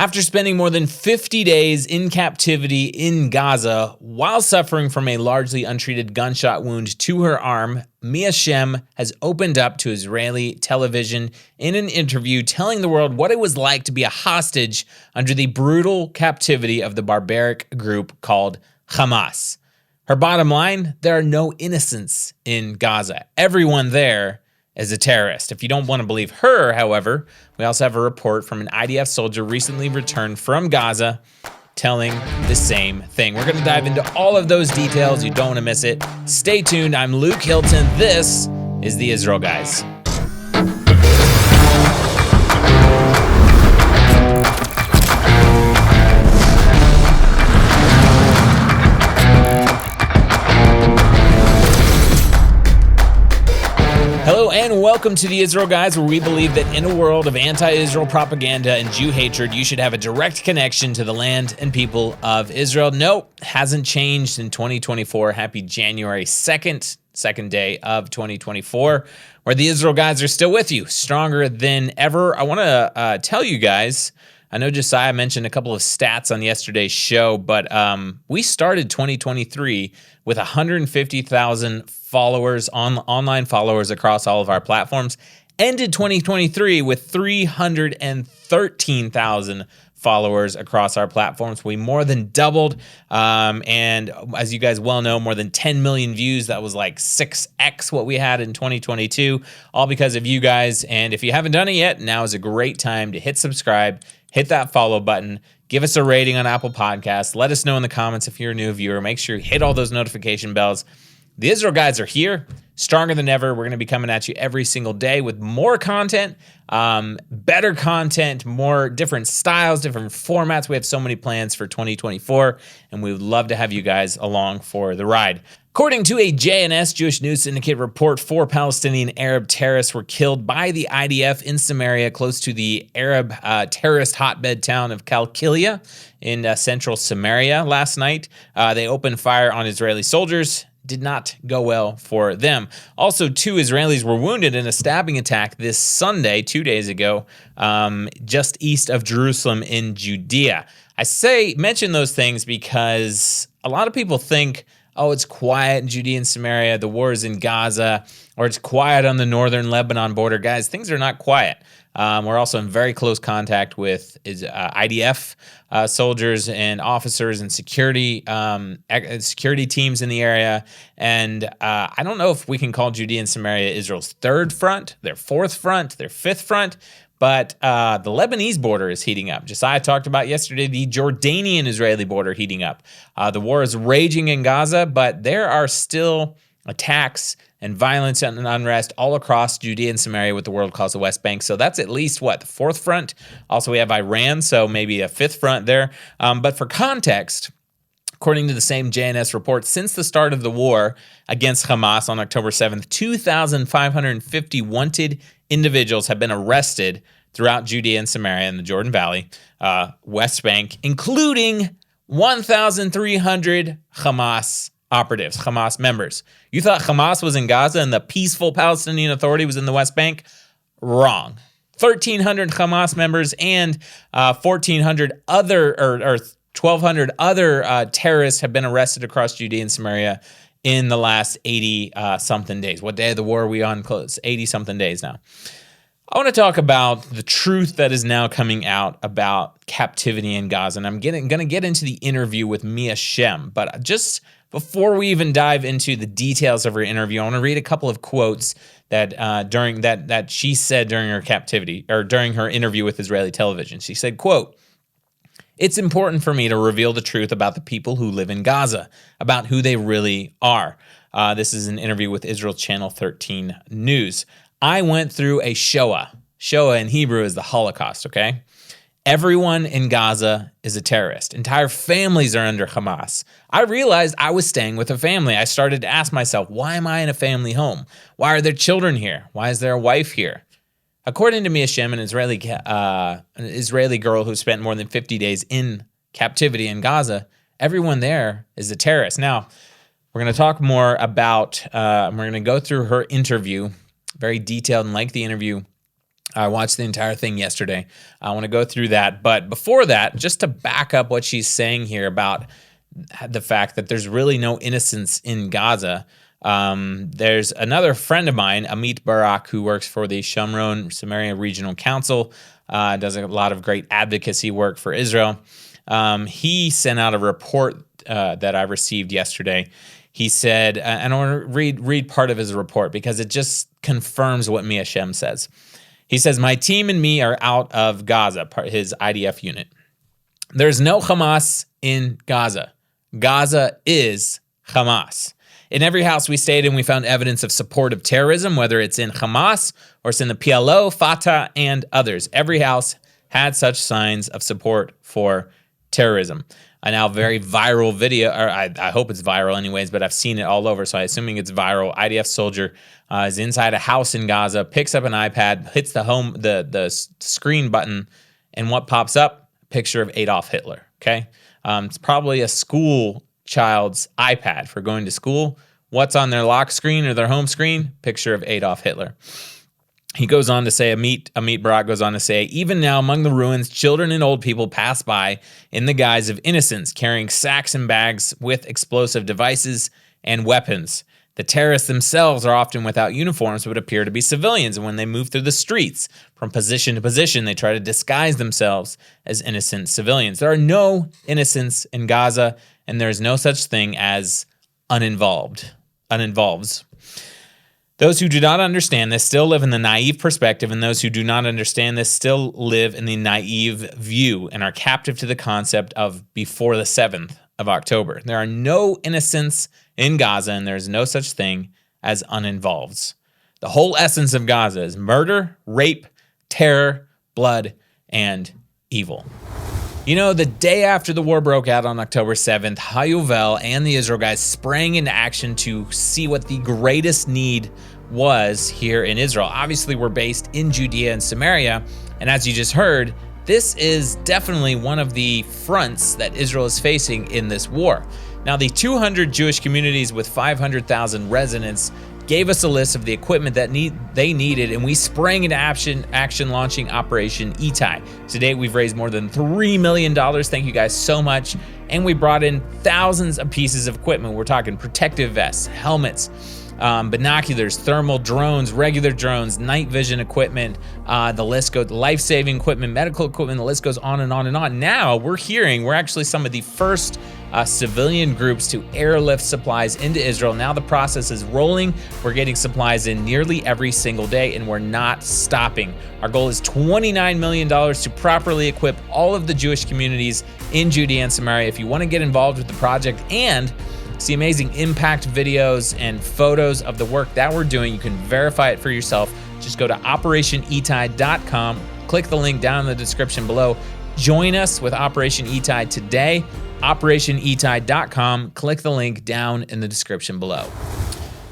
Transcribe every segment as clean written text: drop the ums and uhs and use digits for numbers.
After spending more than 50 days in captivity in Gaza while suffering from a largely untreated gunshot wound to her arm, Shem has opened up to Israeli television in an interview telling the world what it was like to be a hostage under the brutal captivity of the barbaric group called Hamas. Her bottom line, there are no innocents in Gaza. Everyone there is a terrorist. If you don't want to believe her, however, we also have a report from an IDF soldier recently returned from Gaza telling the same thing. We're going to dive into all of those details. You don't want to miss it. Stay tuned. I'm Luke Hilton. This is the Israel Guys. Hello and welcome to the Israel Guys, where we believe that in a world of anti-Israel propaganda and Jew hatred, you should have a direct connection to the land and people of Israel. Nope, hasn't changed in 2024. Happy January 2nd, second day of 2024, where the Israel Guys are still with you, stronger than ever. I want to tell you guys, I know Josiah mentioned a couple of stats on yesterday's show, but we started 2023 with 150,000 followers, online followers across all of our platforms, ended 2023 with 313,000 followers across our platforms. We more than doubled, and as you guys well know, more than 10 million views. That was like 6x what we had in 2022, all because of you guys. And if you haven't done it yet, now is a great time to hit subscribe, hit that follow button, give us a rating on Apple Podcasts. Let us know in the comments if you're a new viewer. Make sure you hit all those notification bells. The Israel Guys are here, stronger than ever. We're going to be coming at you every single day with more content, better content, more different styles, different formats. We have so many plans for 2024, and we would love to have you guys along for the ride. According to a JNS, Jewish News Syndicate report, 4 Palestinian Arab terrorists were killed by the IDF in Samaria, close to the Arab terrorist hotbed town of Qalqilia in central Samaria last night. They opened fire on Israeli soldiers. Did not go well for them. Also, 2 Israelis were wounded in a stabbing attack this Sunday, 2 days ago, just east of Jerusalem in Judea. I mention those things because a lot of people think, oh, it's quiet in Judea and Samaria, the war is in Gaza, or it's quiet on the northern Lebanon border. Guys, things are not quiet. We're also in very close contact with IDF soldiers and officers and security teams in the area. And I don't know if we can call Judea and Samaria Israel's third front, their fourth front, their fifth front, but the Lebanese border is heating up. Josiah talked about yesterday the Jordanian-Israeli border heating up. The war is raging in Gaza, but there are still attacks and violence and unrest all across Judea and Samaria, what the world calls the West Bank. So that's at least, the fourth front? Also, we have Iran, so maybe a fifth front there. But for context, according to the same JNS report, since the start of the war against Hamas on October 7th, 2,550 wanted individuals have been arrested throughout Judea and Samaria in the Jordan Valley, West Bank, including 1,300 Hamas operatives, Hamas members. You thought Hamas was in Gaza and the peaceful Palestinian Authority was in the West Bank? Wrong. 1,300 Hamas members and 1,400 other or 1,200 other terrorists have been arrested across Judea and Samaria in the last 80-something days. What day of the war are we on? Close 80-something days now. I want to talk about the truth that is now coming out about captivity in Gaza, and I'm going to get into the interview with Shem, but just before we even dive into the details of her interview, I want to read a couple of quotes that that she said during her captivity or during her interview with Israeli television. She said, quote, "It's important for me to reveal the truth about the people who live in Gaza, about who they really are." This is an interview with Israel Channel 13 News. "I went through a Shoah. Shoah in Hebrew is the Holocaust, okay? Everyone in Gaza is a terrorist. Entire families are under Hamas. I realized I was staying with a family. I started to ask myself, why am I in a family home? Why are there children here? Why is there a wife here?" According to Shem, an Israeli girl who spent more than 50 days in captivity in Gaza, everyone there is a terrorist. Now, we're going to talk more about, we're going to go through her interview, very detailed and lengthy interview I watched the entire thing yesterday. I want to go through that. But before that, just to back up what she's saying here about the fact that there's really no innocence in Gaza, there's another friend of mine, Amit Barak, who works for the Shem Samaria Regional Council, does a lot of great advocacy work for Israel. He sent out a report that I received yesterday. He said, and I want to read part of his report because it just confirms what Mia Shem says. He says, my team and me are out of Gaza, his IDF unit. There's no Hamas in Gaza. Gaza is Hamas. In every house we stayed in, we found evidence of support of terrorism, whether it's in Hamas or it's in the PLO, Fatah, and others. Every house had such signs of support for terrorism. A now very viral video, or I hope it's viral anyways, but I've seen it all over, so I'm assuming it's viral. IDF soldier is inside a house in Gaza, picks up an iPad, hits the screen button, and what pops up? A picture of Adolf Hitler, okay? It's probably a school child's iPad for going to school. What's on their lock screen or their home screen? Picture of Adolf Hitler. He goes on to say, Amit Barak goes on to say, even now among the ruins, children and old people pass by in the guise of innocents, carrying sacks and bags with explosive devices and weapons. The terrorists themselves are often without uniforms but appear to be civilians, and when they move through the streets from position to position, they try to disguise themselves as innocent civilians. There are no innocents in Gaza, and there is no such thing as uninvolves. Those who do not understand this still live in the naive perspective, and those who do not understand this still live in the naive view and are captive to the concept of before the 7th of October. There are no innocents in Gaza, and there is no such thing as uninvolves. The whole essence of Gaza is murder, rape, terror, blood, and evil. You know, the day after the war broke out on October 7th, Hayuvel and the Israel guys sprang into action to see what the greatest need was here in Israel. Obviously, we're based in Judea and Samaria, and as you just heard, this is definitely one of the fronts that Israel is facing in this war. Now, the 200 Jewish communities with 500,000 residents gave us a list of the equipment that they needed, and we sprang into action launching Operation Itai. To date, we've raised more than $3 million. Thank you guys so much. And we brought in thousands of pieces of equipment. We're talking protective vests, helmets, binoculars, thermal drones, regular drones, night vision equipment, the list goes, life-saving equipment, medical equipment, the list goes on and on and on. Now we're actually some of the first civilian groups to airlift supplies into Israel. Now the process is rolling. We're getting supplies in nearly every single day, and we're not stopping. Our goal is $29 million to properly equip all of the Jewish communities in Judea and Samaria. If you want to get involved with the project and see amazing impact videos and photos of the work that we're doing, you can verify it for yourself. Just go to OperationEtai.com, click the link down in the description below. Join us with Operation Itai today. OperationEtai.com, click the link down in the description below.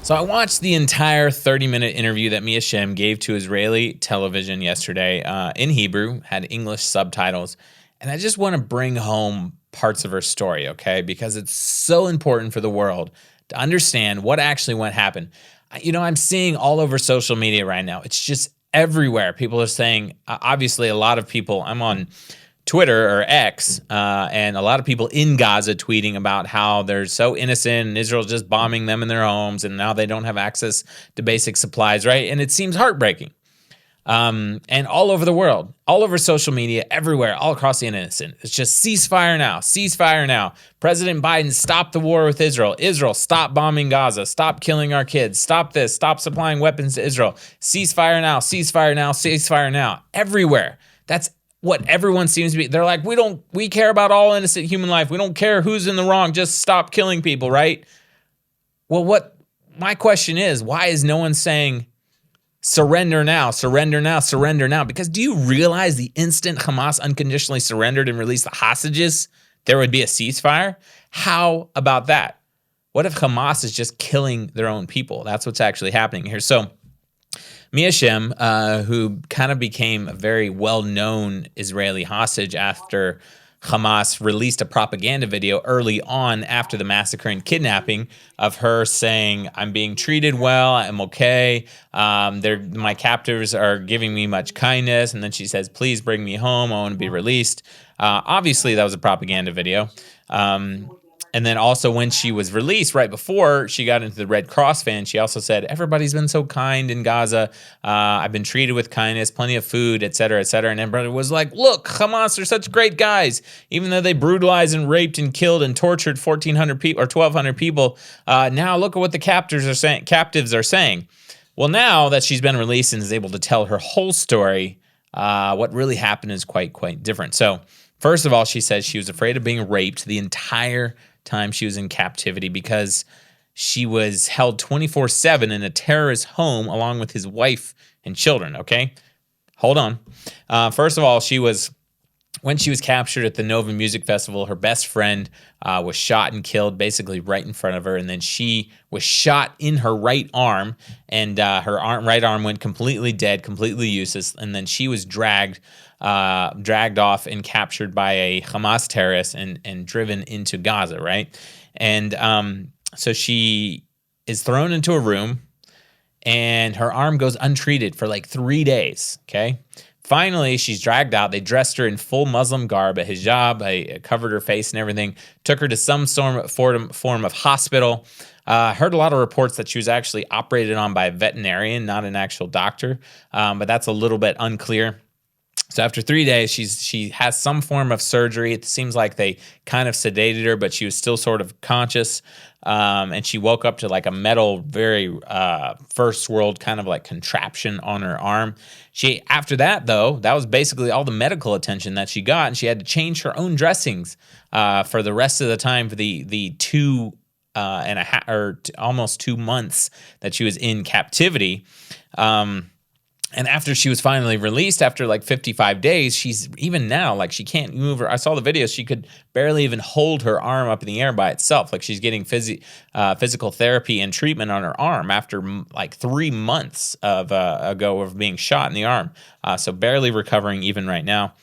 So I watched the entire 30-minute interview that Mia Shem gave to Israeli television yesterday in Hebrew, had English subtitles, and I just want to bring home parts of her story, okay? Because it's so important for the world to understand what happened. You know, I'm seeing all over social media right now. It's just everywhere. People are saying, obviously a lot of people, I'm on Twitter or X, and a lot of people in Gaza tweeting about how they're so innocent and Israel's just bombing them in their homes and now they don't have access to basic supplies, right? And it seems heartbreaking. And all over the world, all over social media, everywhere, all across the internet, it's just ceasefire now, ceasefire now. President Biden, stop the war with Israel. Israel, stop bombing Gaza. Stop killing our kids. Stop this. Stop supplying weapons to Israel. Ceasefire now, ceasefire now, ceasefire now. Everywhere. That's what everyone seems to be. They're like, we care about all innocent human life. We don't care who's in the wrong. Just stop killing people, right? Well, my question is, why is no one saying, surrender now, surrender now, surrender now? Because do you realize the instant Hamas unconditionally surrendered and released the hostages, there would be a ceasefire? How about that? What if Hamas is just killing their own people? That's what's actually happening here. So Mia Shem, who kind of became a very well-known Israeli hostage after Hamas released a propaganda video early on after the massacre and kidnapping of her saying, "I'm being treated well, I'm okay, my captors are giving me much kindness," and then she says, "Please bring me home, I want to be released." Obviously, that was a propaganda video. And then also when she was released, right before she got into the Red Cross van, she also said, "Everybody's been so kind in Gaza. I've been treated with kindness, plenty of food, et cetera, et cetera." And everybody was like, "Look, Hamas are such great guys. Even though they brutalized and raped and killed and tortured 1,400 people or 1,200 people, now look at what the captives are saying." Well, now that she's been released and is able to tell her whole story, what really happened is quite different. So first of all, she says she was afraid of being raped the entire time she was in captivity because she was held 24/7 in a terrorist home along with his wife and children. Okay, hold on. First of all, when she was captured at the Nova Music Festival, her best friend was shot and killed basically right in front of her, and then she was shot in her right arm, and her right arm went completely dead, completely useless, and then she was dragged off and captured by a Hamas terrorist and driven into Gaza, right? And so she is thrown into a room, and her arm goes untreated for like 3 days, okay? Finally, she's dragged out. They dressed her in full Muslim garb, a hijab, covered her face and everything, took her to some form of hospital. Heard a lot of reports that she was actually operated on by a veterinarian, not an actual doctor, but that's a little bit unclear. So after 3 days, she has some form of surgery. It seems like they kind of sedated her, but she was still sort of conscious. And she woke up to like a metal, very first world kind of like contraption on her arm. After that, though, that was basically all the medical attention that she got, and she had to change her own dressings for the rest of the time for the almost 2 months that she was in captivity. And after she was finally released, after like 55 days, she's even now, like she can't move her. I saw the videos. She could barely even hold her arm up in the air by itself. Like she's getting physical therapy and treatment on her arm after like 3 months ago of being shot in the arm. So barely recovering even right now.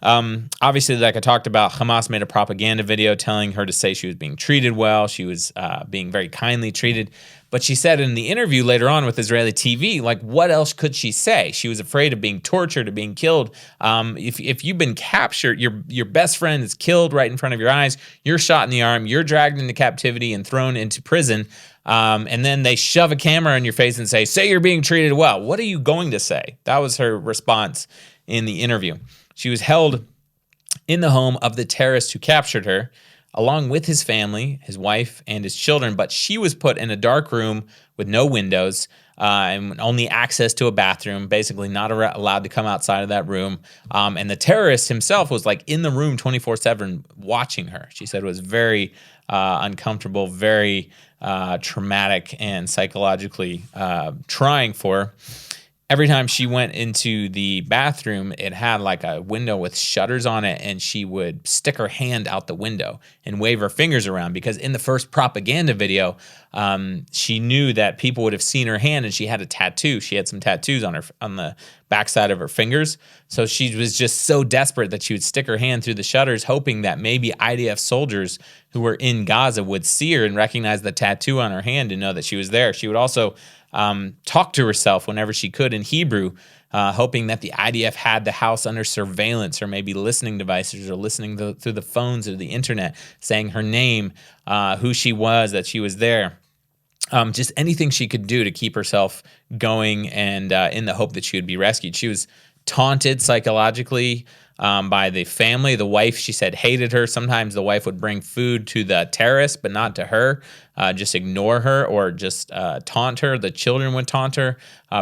Obviously, like I talked about, Hamas made a propaganda video telling her to say she was being treated well. She was being very kindly treated. But she said in the interview later on with Israeli TV, like, what else could she say? She was afraid of being tortured, of being killed. If you've been captured, your best friend is killed right in front of your eyes, you're shot in the arm, you're dragged into captivity and thrown into prison, and then they shove a camera in your face and say you're being treated well. What are you going to say? That was her response in the interview. She was held in the home of the terrorist who captured her, along with his family, his wife, and his children. But she was put in a dark room with no windows and only access to a bathroom, basically not allowed to come outside of that room. And the terrorist himself was like in the room 24/7 watching her. She said it was very uncomfortable, very traumatic, and psychologically trying for her. Every time she went into the bathroom, it had like a window with shutters on it, and she would stick her hand out the window and wave her fingers around because in the first propaganda video, she knew that people would have seen her hand, and she had a tattoo. She had some tattoos on the backside of her fingers. So she was just so desperate that she would stick her hand through the shutters, hoping that maybe IDF soldiers who were in Gaza would see her and recognize the tattoo on her hand and know that she was there. She would also talk to herself whenever she could in Hebrew, hoping that the IDF had the house under surveillance or maybe listening devices or listening through the phones or the internet, saying her name, who she was, that she was there. Just anything she could do to keep herself going and in the hope that she would be rescued. She was taunted psychologically by the family. The wife, she said, hated her. Sometimes the wife would bring food to the terrorist, but not to her. Just ignore her or just taunt her. The children would taunt her,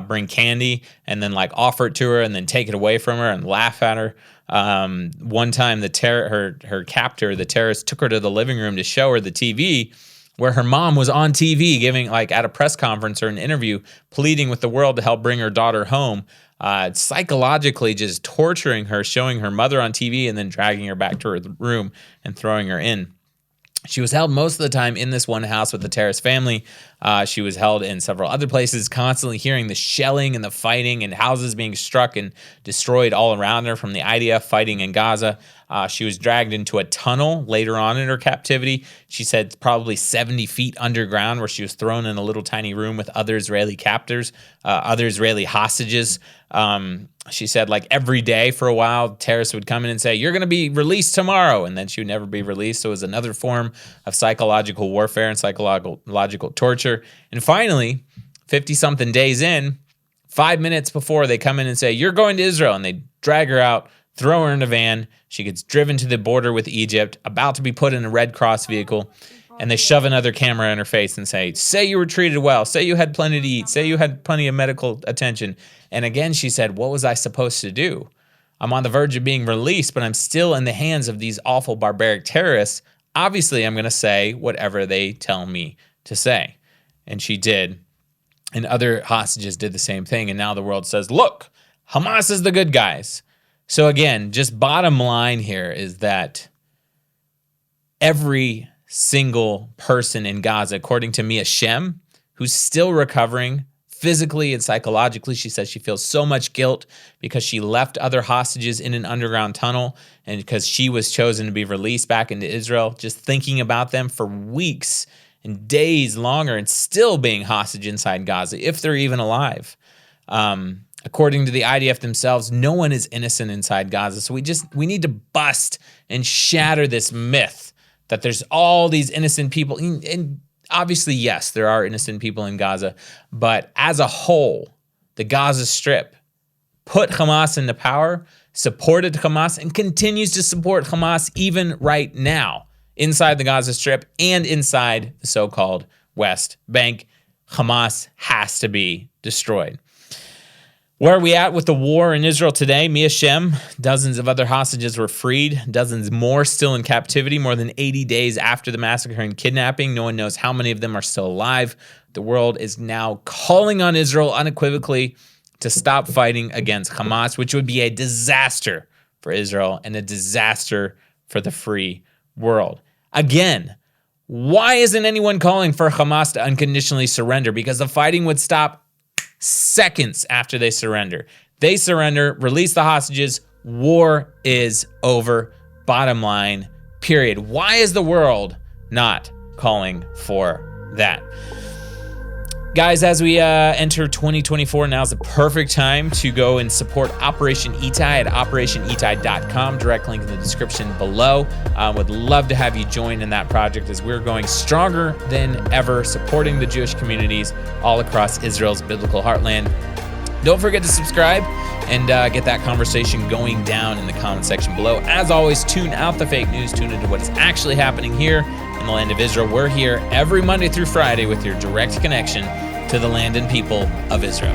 bring candy, and then like offer it to her and then take it away from her and laugh at her. One time, her captor, the terrorist, took her to the living room to show her the TV, where her mom was on TV giving like at a press conference or an interview, pleading with the world to help bring her daughter home. Psychologically just torturing her, showing her mother on TV and then dragging her back to her room and throwing her in. She was held most of the time in this one house with the terrorist family, She was held in several other places, constantly hearing the shelling and the fighting and houses being struck and destroyed all around her from the IDF fighting in Gaza. She was dragged into a tunnel later on in her captivity. She said probably 70 feet underground, where she was thrown in a little tiny room with other Israeli captors, other Israeli hostages. She said like every day for a while, terrorists would come in and say, "You're going to be released tomorrow." And then she would never be released. So it was another form of psychological warfare and psychological torture. And finally, 50-something days in, 5 minutes before they come in and say, "You're going to Israel," and they drag her out, throw her in a van. She gets driven to the border with Egypt, about to be put in a Red Cross vehicle, and they shove another camera in her face and say you were treated well, say you had plenty to eat, say you had plenty of medical attention. And again, she said, what was I supposed to do? I'm on the verge of being released, but I'm still in the hands of these awful barbaric terrorists. Obviously, I'm going to say whatever they tell me to say. And she did. And other hostages did the same thing. And now the world says, look, Hamas is the good guys. So again, just bottom line here is that every single person in Gaza, according to Shem, who's still recovering physically and psychologically. She says she feels so much guilt because she left other hostages in an underground tunnel and because she was chosen to be released back into Israel, just thinking about them for weeks and days longer and still being hostage inside Gaza, if they're even alive. According to the IDF themselves, no one is innocent inside Gaza. So we need to bust and shatter this myth that there's all these innocent people. And obviously, yes, there are innocent people in Gaza, but as a whole, the Gaza Strip put Hamas into power, supported Hamas, and continues to support Hamas even right now inside the Gaza Strip and inside the so-called West Bank. Hamas has to be destroyed. Where are we at with the war in Israel today? Shem, dozens of other hostages were freed, dozens more still in captivity, more than 80 days after the massacre and kidnapping. No one knows how many of them are still alive. The world is now calling on Israel unequivocally to stop fighting against Hamas, which would be a disaster for Israel and a disaster for the free world. Again, why isn't anyone calling for Hamas to unconditionally surrender? Because the fighting would stop seconds after they surrender. They surrender, release the hostages, war is over. Bottom line, period. Why is the world not calling for that? Guys, as we enter 2024, now's the perfect time to go and support Operation Itai at operationitai.com. Direct link in the description below. Would love to have you join in that project as we're going stronger than ever, supporting the Jewish communities all across Israel's biblical heartland. Don't forget to subscribe and get that conversation going down in the comment section below. As always, tune out the fake news, tune into what is actually happening here in the land of Israel. We're here every Monday through Friday with your direct connection to the land and people of Israel.